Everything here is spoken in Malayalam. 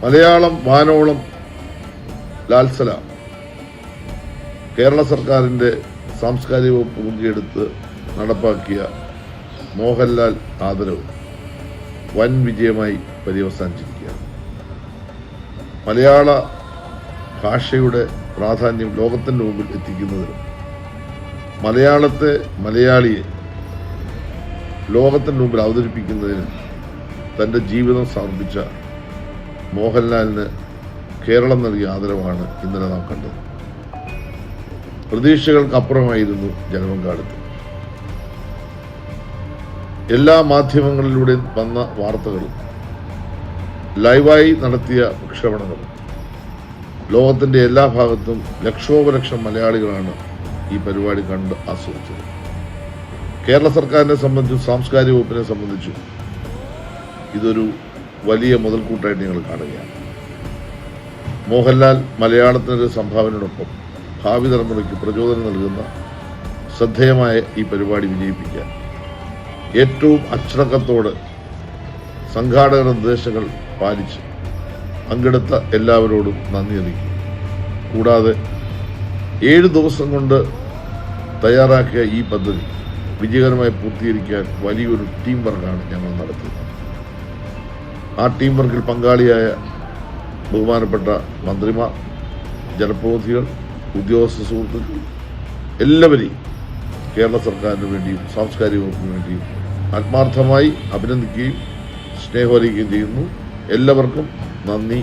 മലയാളം വാനോളം ലാൽസലാം കേരള സർക്കാരിൻ്റെ സാംസ്കാരിക വകുപ്പ് മുൻകൈയെടുത്ത് നടപ്പാക്കിയ മോഹൻലാൽ ആദരവ് വൻ വിജയമായി പര്യവസാനിച്ചിരിക്കുകയാണ്. മലയാള ഭാഷയുടെ പ്രാധാന്യം ലോകത്തിൻ്റെ മുമ്പിൽ എത്തിക്കുന്നതിനും മലയാളിയെ ലോകത്തിൻ്റെ മുമ്പിൽ അവതരിപ്പിക്കുന്നതിനും തൻ്റെ ജീവിതം സമർപ്പിച്ച മോഹൻലാലിന് കേരളം നൽകിയ ആദരവാണ് ഇന്നലെ നാം കണ്ടത്. പ്രതീക്ഷകൾക്കപ്പുറമായിരുന്നു ജനപങ്കാളിത്തം. എല്ലാ മാധ്യമങ്ങളിലൂടെയും വന്ന വാർത്തകളും ലൈവായി നടത്തിയ പ്രക്ഷേപണങ്ങളും ലോകത്തിൻ്റെ എല്ലാ ഭാഗത്തും ലക്ഷോപലക്ഷം മലയാളികളാണ് ഈ പരിപാടി കണ്ട് ആസ്വദിച്ചത്. കേരള സർക്കാരിനെ സംബന്ധിച്ചും സാംസ്കാരിക വകുപ്പിനെ സംബന്ധിച്ചും ഇതൊരു വലിയ മുതൽക്കൂട്ടായിട്ട് ഞങ്ങൾ കാണുകയാണ്. മോഹൻലാൽ മലയാളത്തിനൊരു സംഭാവനയോടൊപ്പം ഭാവി തലമുറയ്ക്ക് പ്രചോദനം നൽകുന്ന ശ്രദ്ധേയമായ ഈ പരിപാടി വിജയിപ്പിക്കാൻ ഏറ്റവും അച്ചടക്കത്തോടെ സംഘാടക നിർദ്ദേശങ്ങൾ പാലിച്ച് പങ്കെടുത്ത എല്ലാവരോടും നന്ദി അറിയിക്കും. കൂടാതെ 7 ദിവസം കൊണ്ട് തയ്യാറാക്കിയ ഈ പദ്ധതി വിജയകരമായി പൂർത്തീകരിക്കാൻ വലിയൊരു ടീം വർക്കാണ് ഞങ്ങൾ നടത്തിയത്. ആ ടീം വർക്കിൽ പങ്കാളിയായ ബഹുമാനപ്പെട്ട മന്ത്രിമാർ, ജനപ്രതിനിധികൾ, ഉദ്യോഗസ്ഥ സുഹൃത്തുക്കൾ എല്ലാവരെയും കേരള സർക്കാരിന് വേണ്ടിയും സാംസ്കാരിക വകുപ്പിന് വേണ്ടിയും ആത്മാർത്ഥമായി അഭിനന്ദിക്കുകയും സ്നേഹം അറിയിക്കുകയും ചെയ്യുന്നു. എല്ലാവർക്കും നന്ദി.